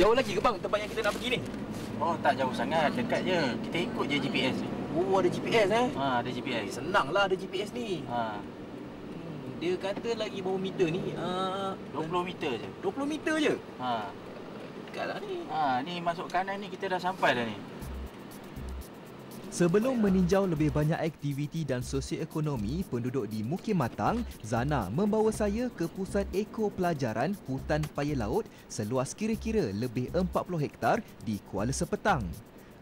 Jauh lagi ke bang tempat yang kita nak pergi ni? Oh, tak jauh sangat. Dekat je. Kita ikut je GPS ni. Oh, ada GPS eh? Ada GPS. Senanglah ada GPS ni. Dia kata lagi berapa meter ni? 20 meter je. 20 meter je? Ha. Dekatlah ni. Ni masuk kanan ni kita dah sampai dah ni. Sebelum meninjau lebih banyak aktiviti dan sosioekonomi penduduk di Mukim Matang, Zana membawa saya ke pusat ekopelajaran Hutan Paya Laut seluas kira-kira lebih 40 hektar di Kuala Sepetang.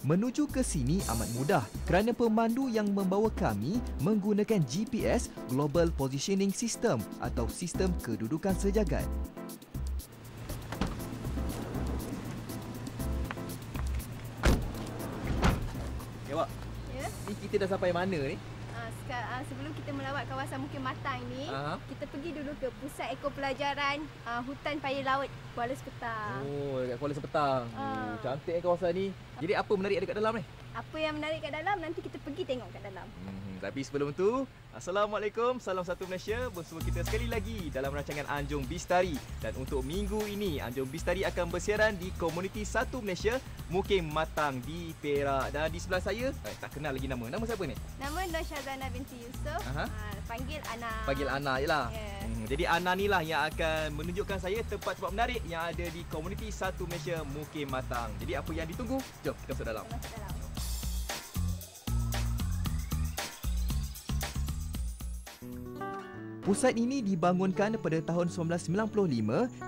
Menuju ke sini amat mudah kerana pemandu yang membawa kami menggunakan GPS Global Positioning System atau sistem kedudukan sejagat. Ya, Pak. Ya. Ni kita dah sampai mana ni? Sebelum kita melawat kawasan Mukim Matang ni, kita pergi dulu ke Pusat Ekopelajaran Hutan Paya Laut Kuala Sepetang. Oh, dekat Kuala Sepetang. Cantik kawasan ni. Jadi apa menarik ada kat dalam ni? Apa yang menarik kat dalam, nanti kita pergi tengok kat dalam. Tapi sebelum tu, Assalamualaikum, salam satu Malaysia. Bersama kita sekali lagi dalam rancangan Anjung Bistari. Dan untuk minggu ini, Anjung Bistari akan bersiaran di Komuniti 1 Malaysia, Mukim Matang di Perak. Dan di sebelah saya, tak kenal lagi nama. Nama siapa ni? Nama Nur Syazana binti Yusof. Panggil Ana. Panggil Ana je lah. Yeah. Jadi Ana ni lah yang akan menunjukkan saya tempat-tempat menarik yang ada di Komuniti 1 Malaysia, Mukim Matang. Jadi apa yang ditunggu? Jom kita masuk dalam. Pusat ini dibangunkan pada tahun 1995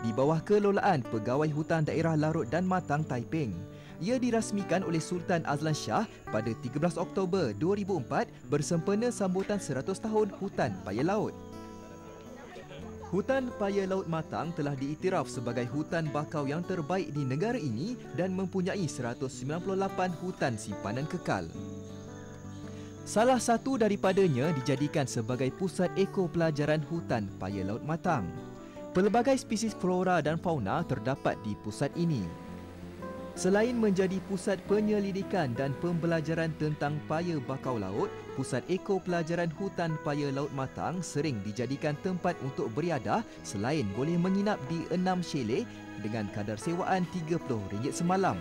di bawah kelolaan Pegawai Hutan Daerah Larut dan Matang Taiping. Ia dirasmikan oleh Sultan Azlan Shah pada 13 Oktober 2004 bersempena sambutan 100 tahun Hutan Paya Laut. Hutan Paya Laut Matang telah diiktiraf sebagai hutan bakau yang terbaik di negara ini dan mempunyai 198 hutan simpanan kekal. Salah satu daripadanya dijadikan sebagai pusat ekopelajaran Hutan Paya Laut Matang. Pelbagai spesies flora dan fauna terdapat di pusat ini. Selain menjadi pusat penyelidikan dan pembelajaran tentang paya bakau laut, Pusat Ekopelajaran Hutan Paya Laut Matang sering dijadikan tempat untuk beriadah selain boleh menginap di 6 chalet dengan kadar sewaan RM30 semalam.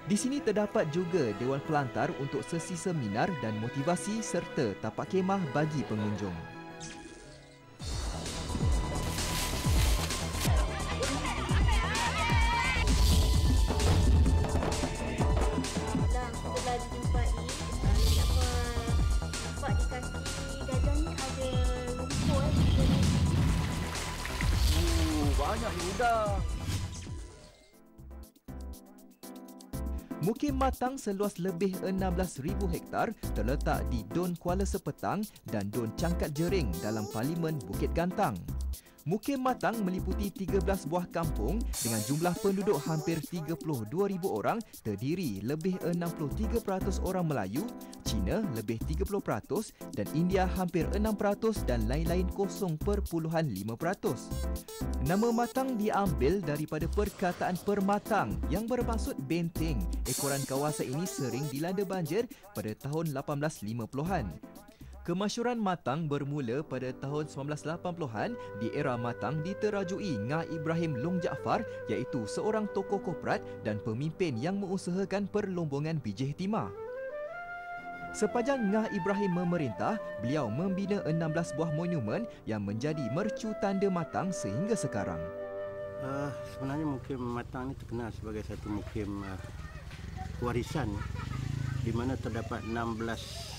Di sini terdapat juga Dewan Pelantar untuk sesi seminar dan motivasi serta tapak kemah bagi pengunjung. Setelah dijumpai, nampak di kaki gajah ni ada lumpur. Banyak ni udang. Mukim Matang seluas lebih 16,000 hektar terletak di Don Kuala Sepetang dan Don Cangkat Jering dalam Parlimen Bukit Gantang. Mukim Matang meliputi 13 buah kampung dengan jumlah penduduk hampir 32,000 orang, terdiri lebih 63% orang Melayu, Cina lebih 30% dan India hampir 6% dan lain-lain 0.5%. Nama Matang diambil daripada perkataan permatang yang bermaksud benteng. Ekoran kawasan ini sering dilanda banjir pada tahun 1850-an. Kemasyhuran Matang bermula pada tahun 1980-an. Di era Matang diterajui Ngah Ibrahim Long Jaafar, iaitu seorang tokoh korporat dan pemimpin yang mengusahakan perlombongan bijih timah. Sepanjang Ngah Ibrahim memerintah, beliau membina 16 buah monumen yang menjadi mercu tanda Matang sehingga sekarang. Sebenarnya Mukim Matang ini terkenal sebagai satu mukim warisan di mana terdapat 16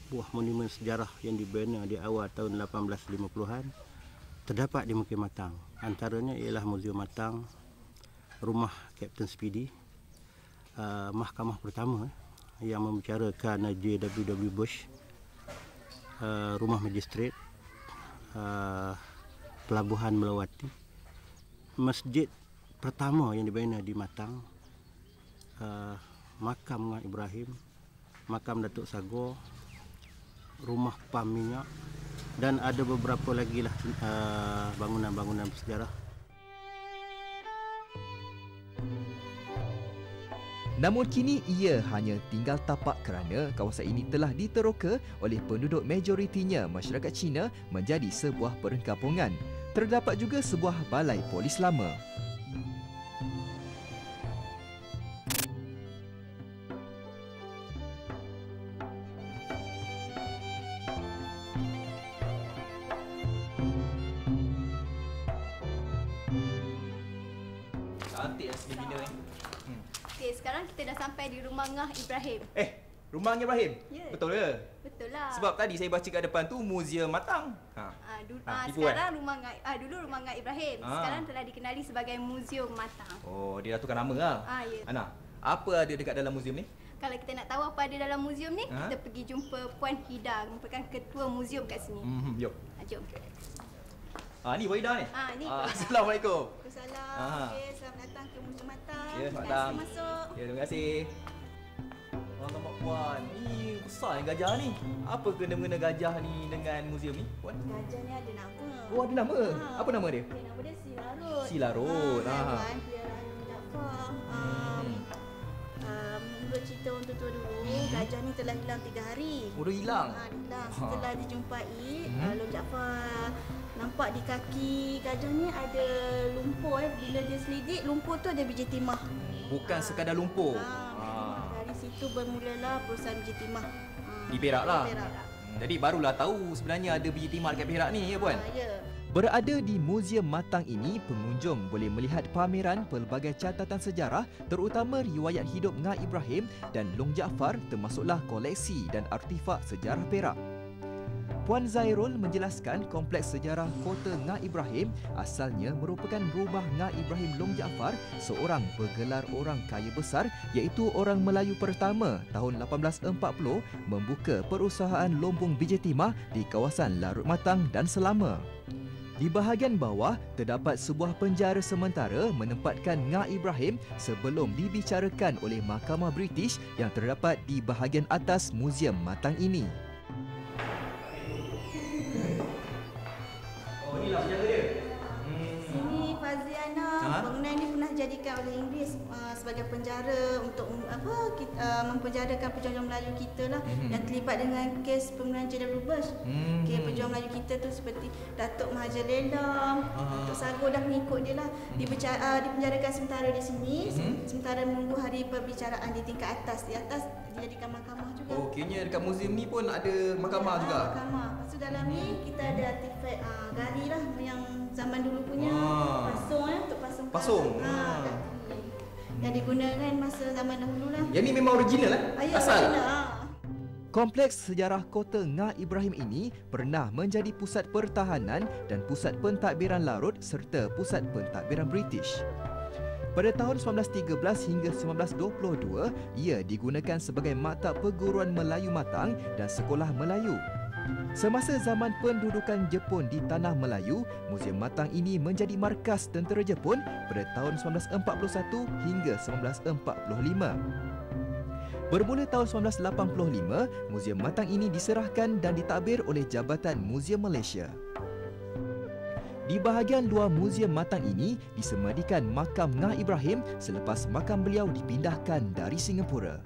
buah monumen sejarah yang dibina di awal tahun 1850-an terdapat di Mukim Matang. Antaranya ialah Muzium Matang, Rumah Kapten Speedy, Mahkamah Pertama yang membicarakan J.W.W. Bush, Rumah Magistrat, Pelabuhan Melawati, Masjid pertama yang dibina di Matang, Makam Ngah Ibrahim, Makam Datuk Sagor, Rumah Pam Minyak dan ada beberapa lagi lah bangunan-bangunan bersejarah. Namun kini ia hanya tinggal tapak kerana kawasan ini telah diteroka oleh penduduk majoritinya masyarakat Cina menjadi sebuah perkampungan. Terdapat juga sebuah balai polis lama. mana ni? Okey, sekarang kita dah sampai di rumah Ngah Ibrahim. Rumah Ngah Ibrahim? Ya. Betul ke? Betul lah. Sebab tadi saya baca kat depan tu Muzium Matang. Sekarang dulu rumah Ngah Ibrahim. Sekarang telah dikenali sebagai Muzium Matang. Oh, dia dah tukar nama lah. Ya. Ana, apa ada dekat dalam muzium ni? Kalau kita nak tahu apa ada dalam muzium ni, kita pergi jumpa Puan Hida, merupakan ketua muzium kat sini. Jom. Jom. Ni Puan Hida ni? Ni. Assalamualaikum. Waalaikumsalam. Okey, selamat datang ke Muzium Matang. Ya, selamat Terima datang. kasih masuk. Ya, terima kasih. Alamak Puan, ni besar yang gajah ni. Apa kena-mengena gajah ni dengan muzium ni, Puan? Gajah ni ada nama. Oh, ada nama? Apa nama dia? Nama dia Silarut. Silarut. Haiwan peliharaan Jaafar. Menurut cerita orang tua dulu, gajah ni telah hilang 3 hari. Dah hilang? Hilang. Setelah dijumpai, Long Jaafar nampak di kaki gajah ni ada lumpur. Bila dia selidik, lumpur tu ada biji timah. Bukan sekadar lumpur. Dari situ bermulalah perusahaan biji timah. Di Perak lah. Di Perak. Jadi barulah tahu sebenarnya ada biji timah dekat Perak ni, ya Puan? Ya. Berada di Muzium Matang ini, pengunjung boleh melihat pameran pelbagai catatan sejarah terutama riwayat hidup Ngah Ibrahim dan Long Jaafar termasuklah koleksi dan artifak sejarah Perak. Puan Zairul menjelaskan kompleks sejarah Kota Ngah Ibrahim asalnya merupakan rumah Ngah Ibrahim Long Jaafar, seorang bergelar orang kaya besar iaitu orang Melayu pertama tahun 1840 membuka perusahaan lombong biji timah di kawasan Larut Matang dan Selama. Di bahagian bawah, terdapat sebuah penjara sementara menempatkan Ngah Ibrahim sebelum dibicarakan oleh Mahkamah British yang terdapat di bahagian atas Muzium Matang ini. Oh, inilah penjara dia. Sini Faziana, bangunan ini pernah dijadikan oleh Inggeris sebagai penjara untuk mempenjarakan pejuang Melayu kita lah yang terlibat dengan kes pembunuhan General Bush. Pejuang Melayu kita tu seperti Datuk Mahathir Lelam, Datuk Sago dah mengikut dia lah. Dipenjarakan sementara di sini, sementara menunggu hari perbicaraan di tingkat atas. Di atas dijadikan mahkamah juga. Oh, kayaknya dekat muzium ni pun ada mahkamah juga. Mahkamah. Lepas tu dalam ni kita ada artifak gali lah yang zaman dulu punya pasung untuk pasung. Pasung. Yang digunakan masa zaman dahulu lah. Yang ni memang original lah. Asal. Kompleks sejarah Kota Ngah Ibrahim ini pernah menjadi pusat pertahanan dan pusat pentadbiran Larut serta pusat pentadbiran British. Pada tahun 1913 hingga 1922, ia digunakan sebagai maktab perguruan Melayu Matang dan sekolah Melayu. Semasa zaman pendudukan Jepun di Tanah Melayu, Muzium Matang ini menjadi markas tentera Jepun pada tahun 1941 hingga 1945. Bermula tahun 1985, Muzium Matang ini diserahkan dan ditadbir oleh Jabatan Muzium Malaysia. Di bahagian luar Muzium Matang ini disemadikan makam Ngah Ibrahim selepas makam beliau dipindahkan dari Singapura.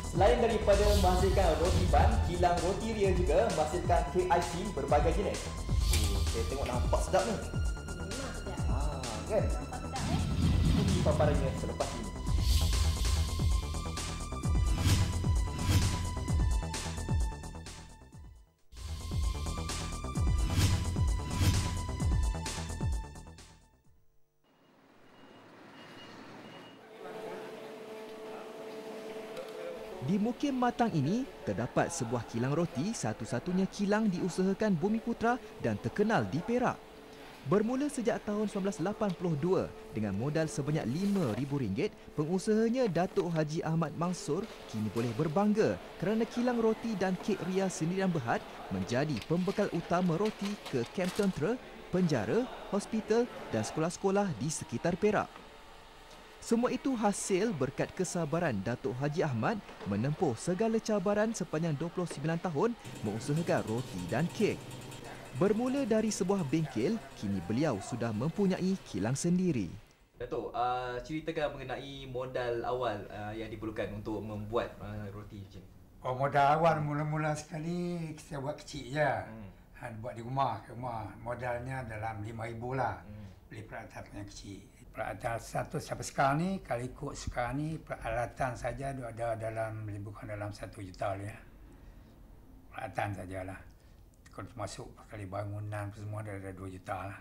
Selain daripada menghasilkan roti ban, kilang roti ria juga menghasilkan KIC berbagai jenis. Saya tengok nampak sedap ni. Memang sedap. Kan? Nampak sedap Ikuti paparannya selepas ini. Di Mukim Matang ini, terdapat sebuah kilang roti, satu-satunya kilang diusahakan Bumiputra dan terkenal di Perak. Bermula sejak tahun 1982, dengan modal sebanyak RM5,000, pengusahanya Datuk Haji Ahmad Mansur kini boleh berbangga kerana kilang roti dan kek ria Sendirian Berhad menjadi pembekal utama roti ke kamp tentera, penjara, hospital dan sekolah-sekolah di sekitar Perak. Semua itu hasil berkat kesabaran Datuk Haji Ahmad menempuh segala cabaran sepanjang 29 tahun mengusahakan roti dan kek. Bermula dari sebuah bengkel, kini beliau sudah mempunyai kilang sendiri. Datuk, ceritakan mengenai modal awal yang diperlukan untuk membuat roti macam ni. Oh, modal awal mula-mula sekali kita buat kecil je. Buat di rumah, modalnya dalam RM5,000 lah. Beli peralatan yang kecil. Peralatan sampai sekarang ni, kalau ikut sekarang ni, peralatan saja ada dalam, lebih kurang dalam 1 juta lah ya. Peralatan sajalah. Kalau termasuk kali bangunan semua dah 2 juta lah.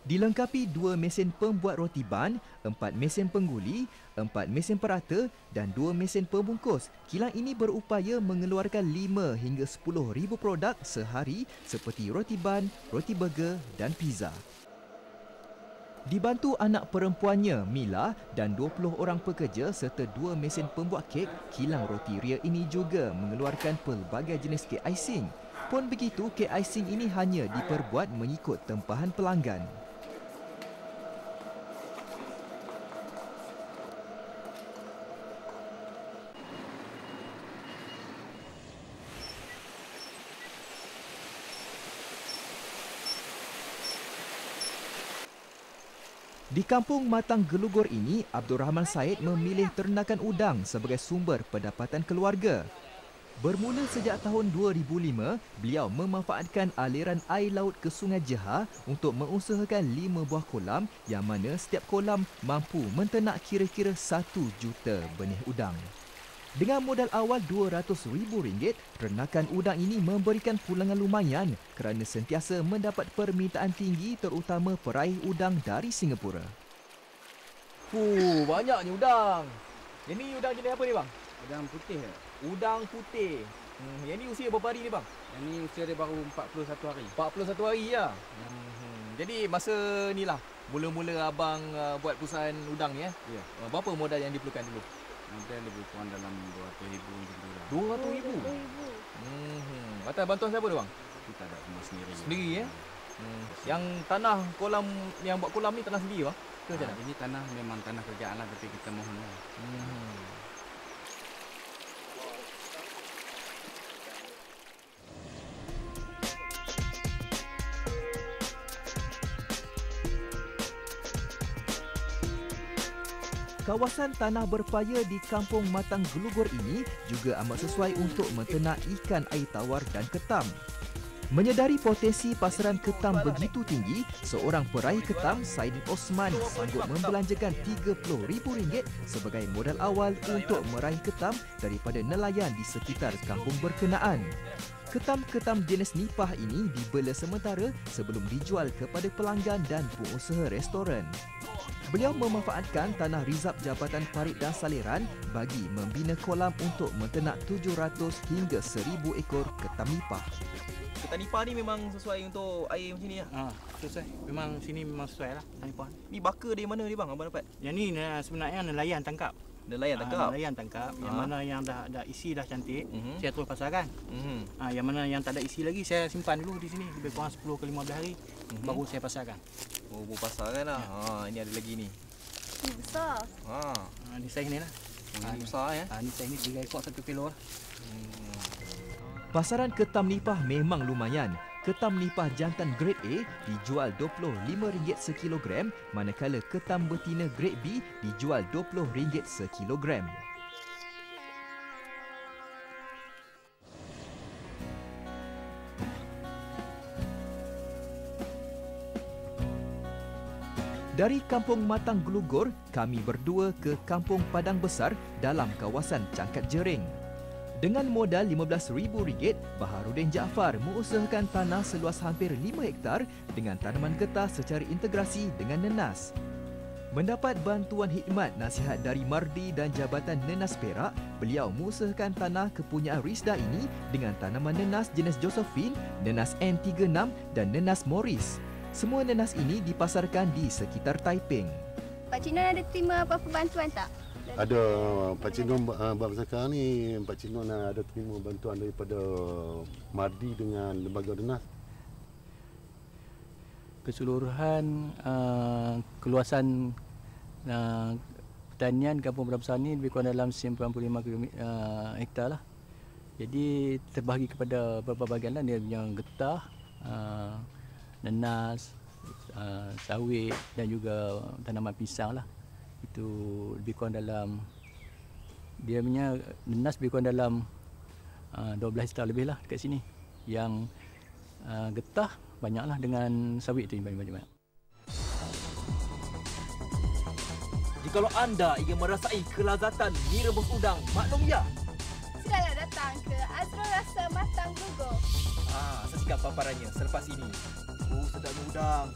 Dilengkapi 2 mesin pembuat roti ban, 4 mesin pengguli, 4 mesin perata dan 2 mesin pembungkus. Kilang ini berupaya mengeluarkan 5 hingga 10,000 produk sehari seperti roti ban, roti burger dan pizza. Dibantu anak perempuannya Mila dan 20 orang pekerja serta 2 mesin pembuat kek, kilang roti Ria ini juga mengeluarkan pelbagai jenis kek icing. Pun begitu, kek icing ini hanya diperbuat mengikut tempahan pelanggan. Di kampung Matang Gelugor ini, Abdul Rahman Said memilih ternakan udang sebagai sumber pendapatan keluarga. Bermula sejak tahun 2005, beliau memanfaatkan aliran air laut ke Sungai Jeha untuk mengusahakan 5 buah kolam yang mana setiap kolam mampu menternak kira-kira 1 juta benih udang. Dengan modal awal RM200,000, ternakan udang ini memberikan pulangan lumayan kerana sentiasa mendapat permintaan tinggi terutama peraih udang dari Singapura. Banyaknya udang. Yang ni udang jenis apa ni bang? Udang putih ke? Udang putih. Yang ni usia berapa hari ni bang? Yang ni usia dia baru 41 hari. 41 hari ya. Jadi masa ni lah mula-mula abang buat perusahaan udang ni ya. Ya. Berapa modal yang diperlukan dulu? Ada lebih kurang dalam RM200,000 macam tu lah. RM200,000. Atas bantuan siapa tu bang? Kita ada semua sendiri. Sendiri ya. Yang tanah kolam yang buat kolam ni tanah sendiri bang? Ke macam mana? Ini tanah memang tanah kerjaan lah tapi kita mohon lah. Kawasan tanah berpaya di Kampung Matang Gelugor ini juga amat sesuai untuk menternak ikan air tawar dan ketam. Menyedari potensi pasaran ketam begitu tinggi, seorang peraih ketam, Saidin Osman, sanggup membelanjakan RM30,000 sebagai modal awal untuk meraih ketam daripada nelayan di sekitar kampung berkenaan. Ketam-ketam jenis nipah ini dibela sementara sebelum dijual kepada pelanggan dan pengusaha restoran. Beliau memanfaatkan tanah rizab Jabatan Parit dan Saliran bagi membina kolam untuk menternak 700 hingga 1,000 ekor ketam nipah. Ketam nipah ni memang sesuai untuk air macam ni ya? Sesuai. Memang sini memang sesuai lah tanipah. Ni baka dari mana ni bang abang dapat? Yang ni sebenarnya nelayan tangkap. Nelayan tangkap? Nelayan tangkap. Yang mana yang dah isi dah cantik, saya terus pasarkan. Yang mana yang tak ada isi lagi, saya simpan dulu di sini. Lebih kurang 10 ke 15 hari, baru saya pasarkan. Oh, baru pasarkan lah. Ini ada lagi ni. Ini besar. Ni saiz ni lah. Ini besar ya? Ni saiz ni 3 ekor 1 kilo lah. Pasaran ketam nipah memang lumayan. Ketam nipah jantan grade A dijual RM25 sekilogram, manakala ketam betina grade B dijual RM20 sekilogram. Dari Kampung Matang Gelugor, kami berdua ke Kampung Padang Besar dalam kawasan Cangkat Jering. Dengan modal RM15,000, Baharudin Jaafar mengusahakan tanah seluas hampir 5 hektar dengan tanaman getah secara integrasi dengan nenas. Mendapat bantuan khidmat nasihat dari Mardi dan Jabatan Nenas Perak, beliau mengusahakan tanah kepunyaan Risda ini dengan tanaman nenas jenis Josephine, nenas N36 dan nenas Morris. Semua nenas ini dipasarkan di sekitar Taiping. Pak Cik Nun ada terima apa-apa bantuan tak? Ada. Pak Cik Nun bangsa sekarang ni, Pak Cik Nun ada terima bantuan daripada Mardi dengan lembaga nenas. Keseluruhan keluasan pertanian Kampung Padang Besar ni lebih kurang dalam 95 hektar lah. Jadi terbahagi kepada beberapa bahagian lah, dia yang getah, nenas, sawit dan juga tanaman pisang lah. Itu lebih kurang dalam, dia punya nenas lebih kurang dalam 12 hektar lebih lah dekat sini. Yang getah banyaklah, dengan sawit tu banyak-banyak. Jikalau anda ingin merasai kelazatan mie rebus udang, maklum ya. Sudahlah, datang ke Azrul Rasa Matang Gugur. Saksikan paparannya selepas ini. Sedapnya udang.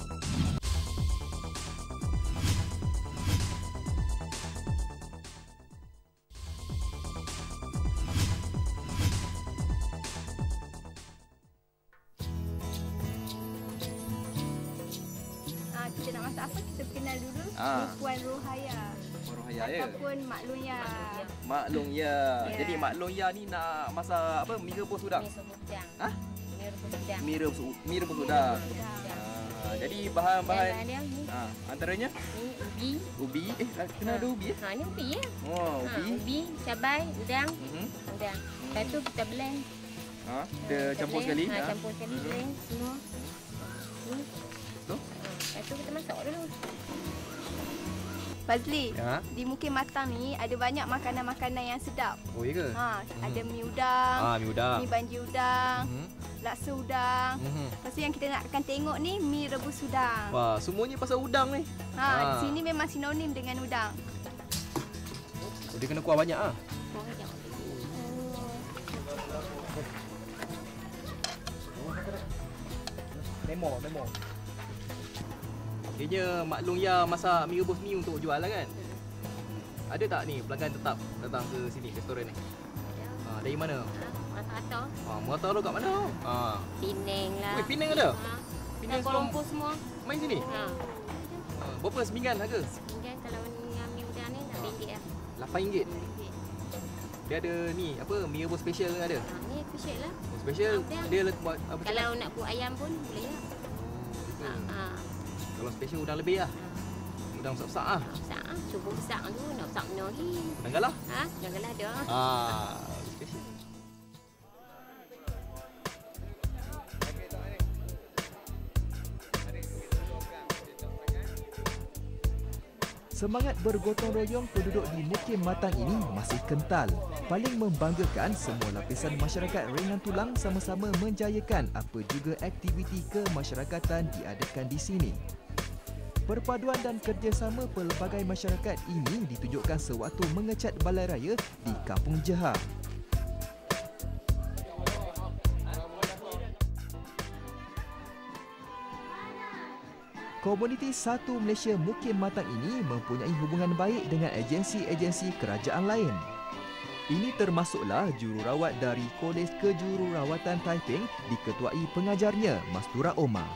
Kita nak masak apa? Kita kenal dulu Puan Rohaya. Rohaya ya. Ataupun Mak Lunya. Mak Long ya. Ya. Jadi Mak Long ya ni nak masak apa? Mi rebus udang. Mi rebus udang. Jadi bahan-bahan antaranya ubi. Kena ada ubi Ni ubi ya. Oh, Ubi, cabai, udang. Udang. Lepas tu kita blend. Kita campur sekali. Campur sekali blend semua. Tu. Lepas tu kita masak dulu. Fazli, di Mukim Matang ni ada banyak makanan-makanan yang sedap. Oh, iya ke? Ada mi udang, mi udang. mi banji udang, laksa udang. Lepas tu yang kita nak akan tengok ni mi rebus udang. Wah, semuanya pasal udang ni. Di sini memang sinonim dengan udang. Dia kena kuah banyak Memo. Kayaknya Mak Long ya masak mi rebus ni untuk jual lah kan? Ada tak ni pelanggan tetap datang ke sini, restoran ni? Dari mana? Merata-rata. Merata tu kat mana? Penang lah. Penang ada? Penang Kuala Lumpur semua. Main sini? Berapa seminggan harga? Seminggan kalau ni yang mi udang ni RM8 lah. RM8. Dia ada ni, apa, mi rebus special ke ada? Ni special lah. Special, dia buat apa? Kalau nak buat ayam pun boleh lah. Kalau special udang lebih lah. Udang besar-besar lah. Besar lah. Cuba besar tu. Nak besar mana lagi. Udang galah? Udang galah ada. Special. Semangat bergotong royong penduduk di Mukim Matang ini masih kental. Paling membanggakan, semua lapisan masyarakat ringan tulang sama-sama menjayakan apa juga aktiviti kemasyarakatan diadakan di sini. Perpaduan dan kerjasama pelbagai masyarakat ini ditunjukkan sewaktu mengecat balai raya di Kampung Jeha. Komuniti Satu Malaysia Mukim Matang ini mempunyai hubungan baik dengan agensi-agensi kerajaan lain. Ini termasuklah jururawat dari Kolej Kejururawatan Taiping diketuai pengajarnya Mastura Omar.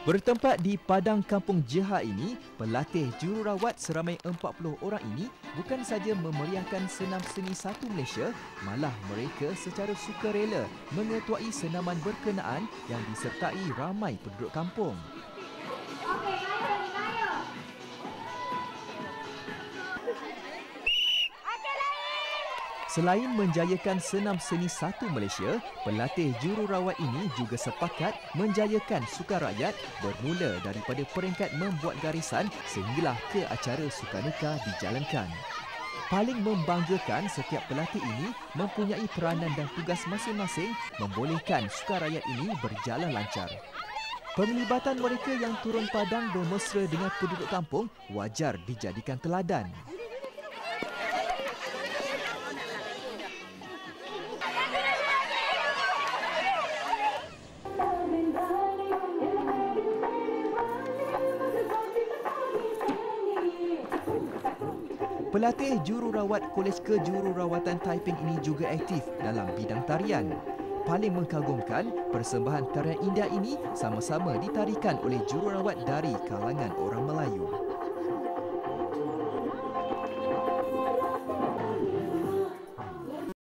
Bertempat di padang Kampung Jeha ini, pelatih jururawat seramai 40 orang ini bukan saja memeriahkan senam seni Satu Malaysia, malah mereka secara sukarela mengetuai senaman berkenaan yang disertai ramai penduduk kampung. Selain menjayakan senam seni Satu Malaysia, pelatih jururawat ini juga sepakat menjayakan sukan rakyat bermula daripada peringkat membuat garisan sehinggalah ke acara sukaneka dijalankan. Paling membanggakan, setiap pelatih ini mempunyai peranan dan tugas masing-masing membolehkan sukan rakyat ini berjalan lancar. Penglibatan mereka yang turun padang bermesra dengan penduduk kampung wajar dijadikan teladan. Pelatih jururawat Kolej Kejururawatan Taiping ini juga aktif dalam bidang tarian. Paling mengagumkan, persembahan tarian India ini sama-sama ditarikan oleh jururawat dari kalangan orang Melayu.